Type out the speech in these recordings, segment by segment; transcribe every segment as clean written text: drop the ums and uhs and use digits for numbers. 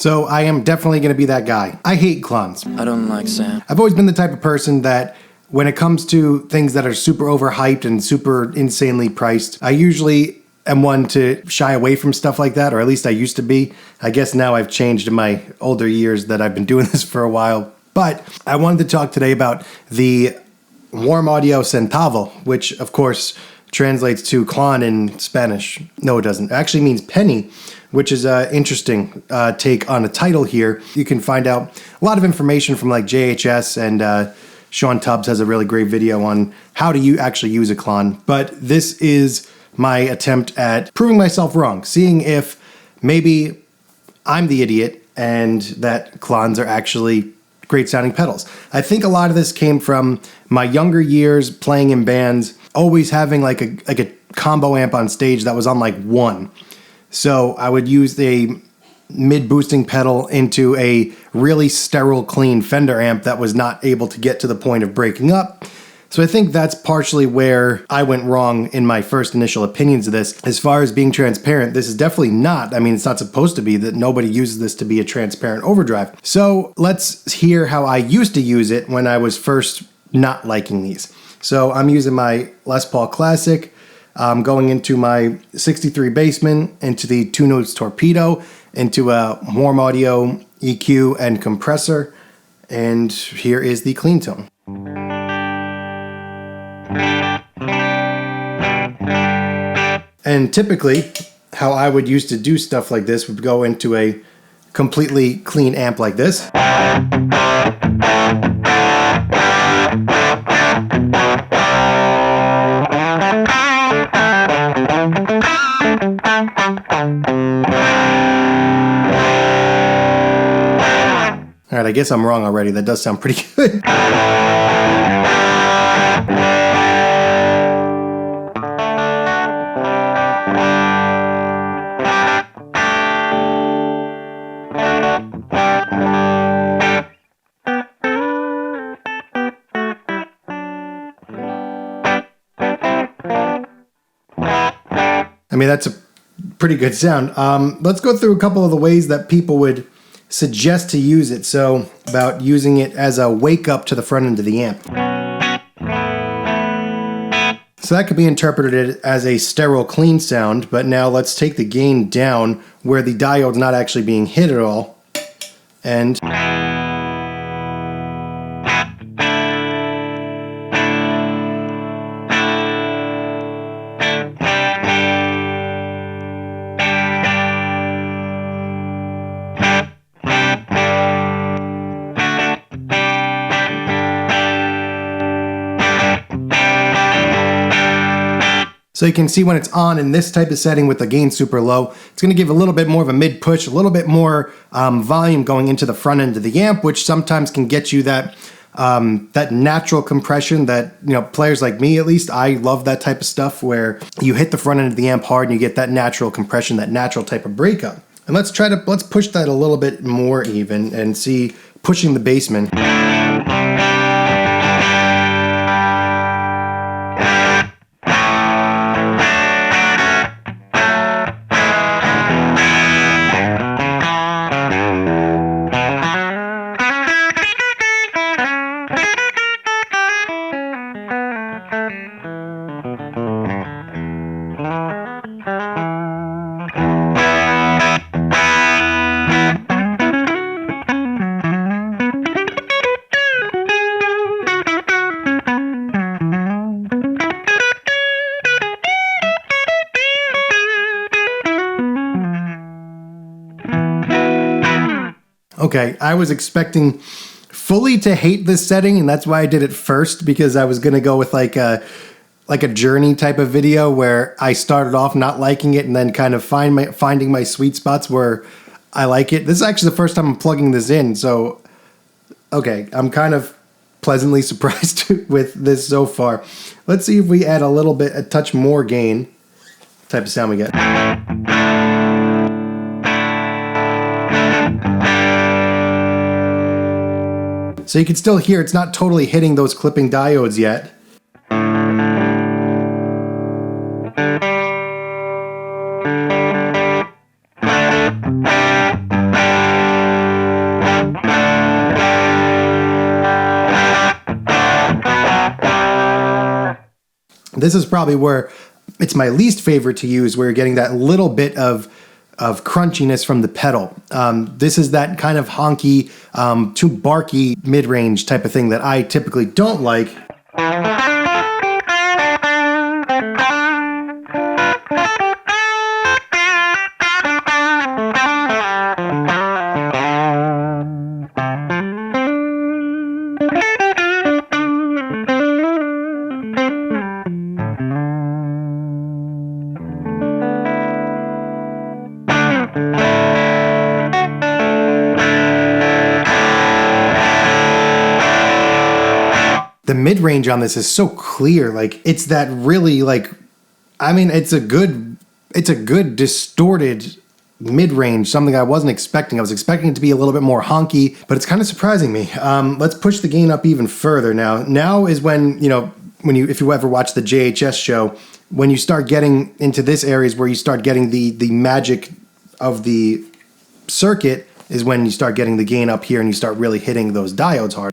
So I am definitely going to be that guy. I hate Klons. I don't like Sam. I've always been the type of person that when it comes to things that are super overhyped and super insanely priced, I usually am one to shy away from stuff like that, or at least I used to be. I guess now I've changed in my older years that I've been doing this for a while. But I wanted to talk today about the Warm Audio Centavo, which of course translates to Klon in Spanish. No, it doesn't. It actually means penny, which is an interesting take on a title here. You can find out a lot of information from like JHS, and Sean Tubbs has a really great video on how to actually use a Klon. But this is my attempt at proving myself wrong, seeing if maybe I'm the idiot and that Klons are actually great sounding pedals. I think a lot of this came from my younger years playing in bands, always having like a combo amp on stage that was on like 1. So I would use the mid-boosting pedal into a really sterile, clean Fender amp that was not able to get to the point of breaking up. So I think that's partially where I went wrong in my first initial opinions of this. As far as being transparent, this is definitely not. I mean, it's not supposed to be. That nobody uses this to be a transparent overdrive. So let's hear how I used to use it when I was first not liking these. So I'm using my Les Paul Classic. I'm going into my 63 Bassman, into the 2 Notes Torpedo, into a Warm Audio EQ and compressor. And here is the clean tone. And typically, how I would used to do stuff like this would go into a completely clean amp like this. Alright, I guess I'm wrong already. That does sound pretty good. I mean, that's a pretty good sound. Let's go through a couple of the ways that people would suggest to use it. So, about using it as a wake up to the front end of the amp. So that could be interpreted as a sterile clean sound, but now let's take the gain down where the diode's not actually being hit at all. And so you can see when it's on in this type of setting with the gain super low, it's going to give a little bit more of a mid push, a little bit more volume going into the front end of the amp, which sometimes can get you that that natural compression that, you know, players like me, at least, I love that type of stuff where you hit the front end of the amp hard and you get that natural compression, that natural type of breakup. And let's push that a little bit more even and see pushing the Bassman. Okay, I was expecting fully to hate this setting, and that's why I did it first, because I was going to go with like a journey type of video where I started off not liking it and then kind of finding my sweet spots where I like it. This is actually the first time I'm plugging this in, so okay, I'm kind of pleasantly surprised with this so far. Let's see if we add a touch more gain, type of sound we get. So you can still hear it's not totally hitting those clipping diodes yet. This is probably where it's my least favorite to use, where you're getting that little bit of crunchiness from the pedal. This is that kind of honky, too barky mid-range type of thing that I typically don't like. The mid-range on this is so clear. Like, it's that really, like, I mean, it's a good distorted mid-range, something I wasn't expecting. I was expecting it to be a little bit more honky, but it's kind of surprising me. Let's push the gain up even further now. Now is when, you know, if you ever watch the JHS show, when you start getting into this areas where you start getting the magic of the circuit, is when you start getting the gain up here and you start really hitting those diodes hard.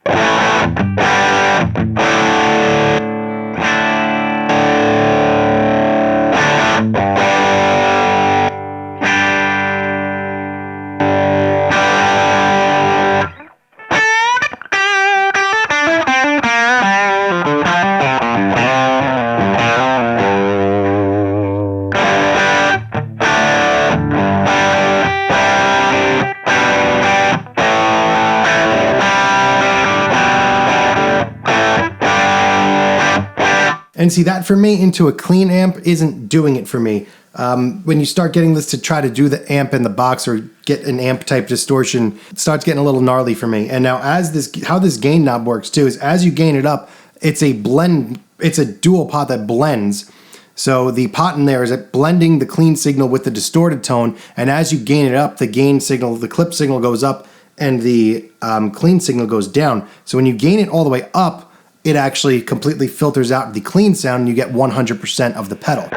And see, that for me into a clean amp isn't doing it for me. When you start getting this to try to do the amp in the box or get an amp type distortion, it starts getting a little gnarly for me. And now how this gain knob works too is as you gain it up, it's a blend, it's a dual pot that blends. So the pot in there is blending the clean signal with the distorted tone, and as you gain it up, the gain signal, the clip signal goes up and the clean signal goes down. So when you gain it all the way up, it actually completely filters out the clean sound and you get 100% of the pedal.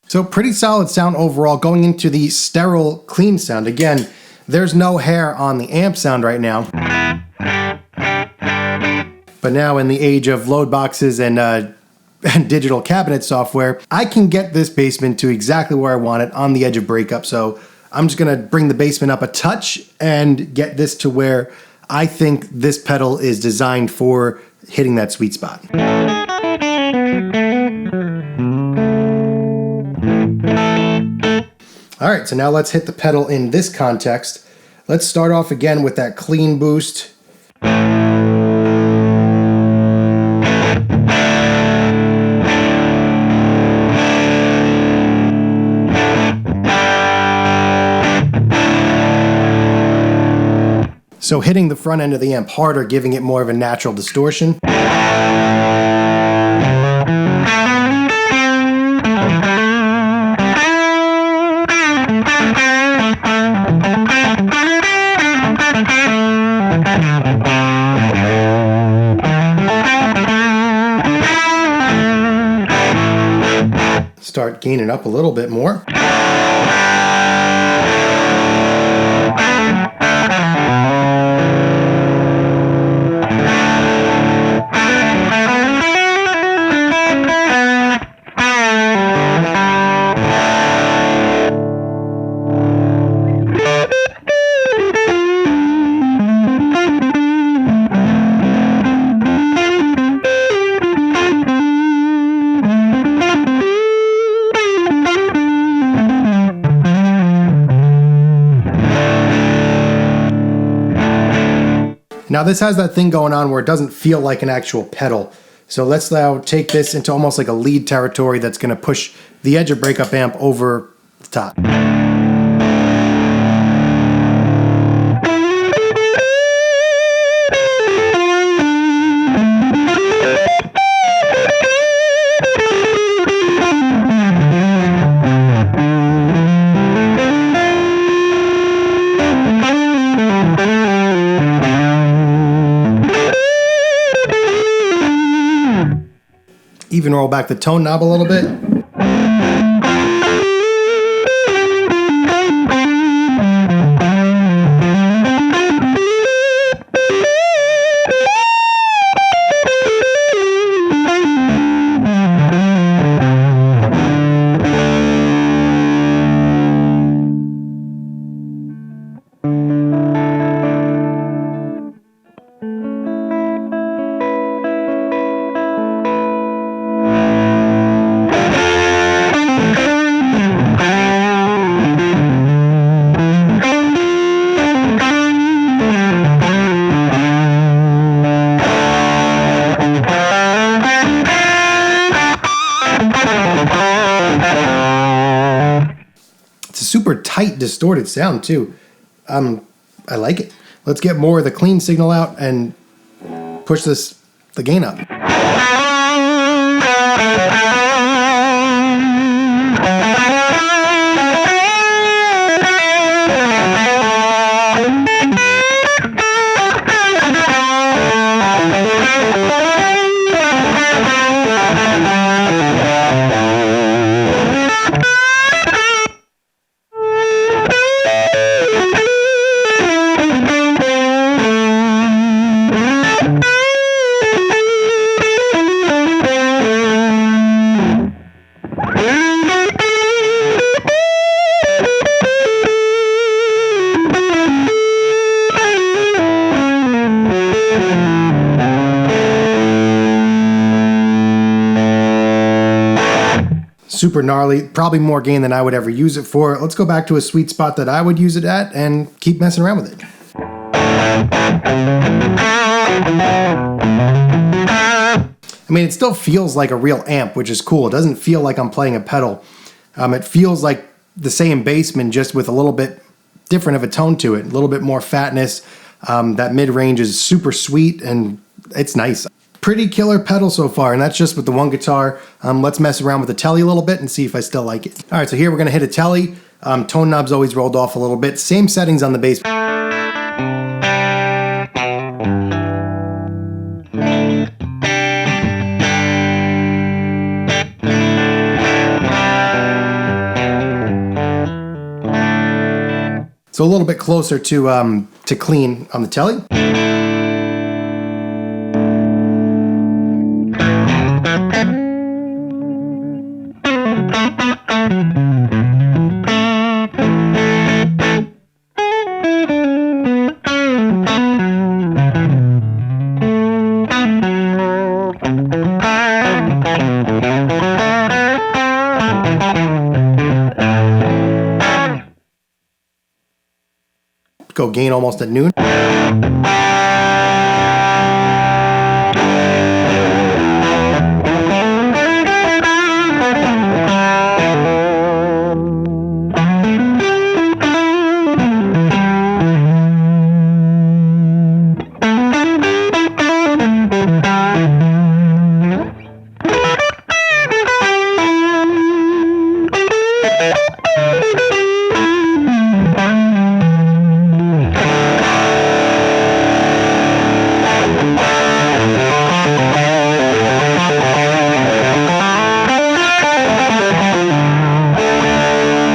So pretty solid sound overall going into the sterile clean sound. Again, there's no hair on the amp sound right now. But now in the age of load boxes and digital cabinet software, I can get this basement to exactly where I want it on the edge of breakup. So I'm just gonna bring the basement up a touch and get this to where I think this pedal is designed for hitting that sweet spot. All right, so now let's hit the pedal in this context. Let's start off again with that clean boost. So hitting the front end of the amp harder, giving it more of a natural distortion. Start gaining up a little bit more. Now this has that thing going on where it doesn't feel like an actual pedal. So let's now take this into almost like a lead territory that's going to push the edge of breakup amp over the top. even roll back the tone knob a little bit. Super tight, distorted sound too. I like it. Let's get more of the clean signal out and push the gain up. Super gnarly, probably more gain than I would ever use it for. Let's go back to a sweet spot that I would use it at and keep messing around with it. I mean, it still feels like a real amp, which is cool. It doesn't feel like I'm playing a pedal. It feels like the same Bassman, just with a little bit different of a tone to it, a little bit more fatness. That mid-range is super sweet and it's nice. Pretty killer pedal so far, and that's just with the one guitar. Let's mess around with the telly a little bit and see if I still like it. All right, so here we're gonna hit a telly. Tone knob's always rolled off a little bit. Same settings on the bass. So a little bit closer to clean on the telly. Go gain almost at noon.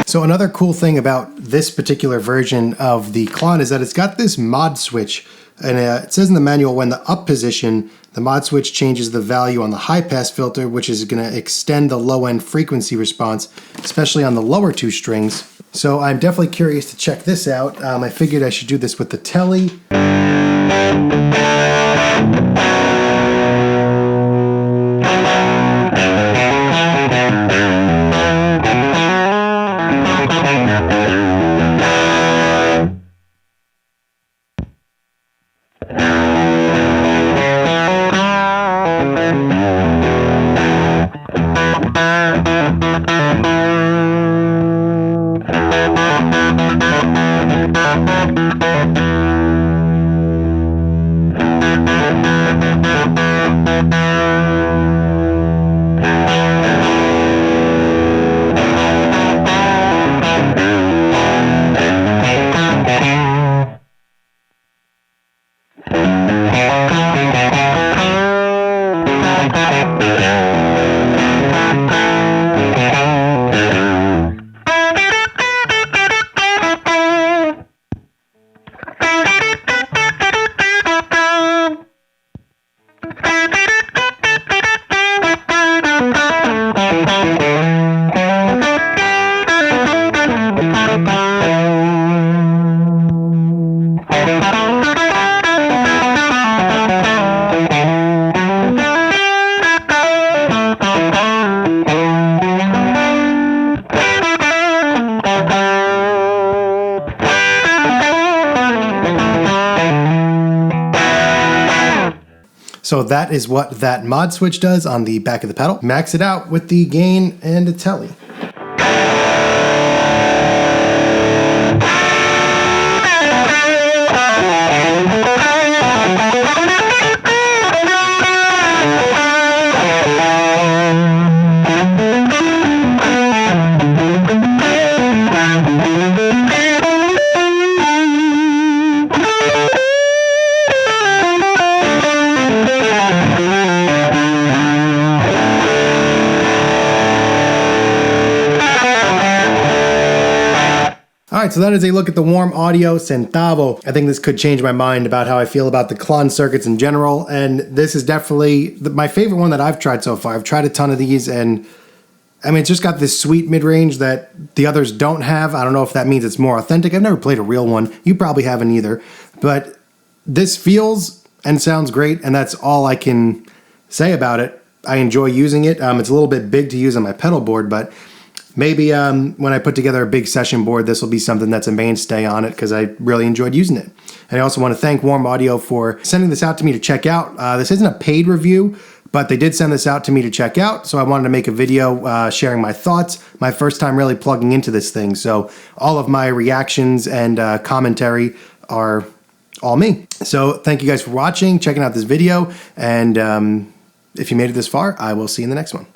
So another cool thing about this particular version of the Klon is that it's got this mod switch, and it says in the manual when the up position, the mod switch changes the value on the high pass filter, which is going to extend the low end frequency response, especially on the lower two strings. So I'm definitely curious to check this out. I figured I should do this with the telly. So that is what that mod switch does on the back of the pedal. Max it out with the gain and a telly. Alright, so that is a look at the Warm Audio Centavo. I think this could change my mind about how I feel about the Klons circuits in general, and this is definitely my favorite one that I've tried so far. I've tried a ton of these, and I mean, it's just got this sweet mid-range that the others don't have. I don't know if that means it's more authentic. I've never played a real one. You probably haven't either. But this feels and sounds great, and that's all I can say about it. I enjoy using it. It's a little bit big to use on my pedal board, but maybe when I put together a big session board, this will be something that's a mainstay on it because I really enjoyed using it. And I also want to thank Warm Audio for sending this out to me to check out. This isn't a paid review, but they did send this out to me to check out, so I wanted to make a video sharing my thoughts. My first time really plugging into this thing, so all of my reactions and commentary are all me. So thank you guys for watching, checking out this video, and if you made it this far, I will see you in the next one.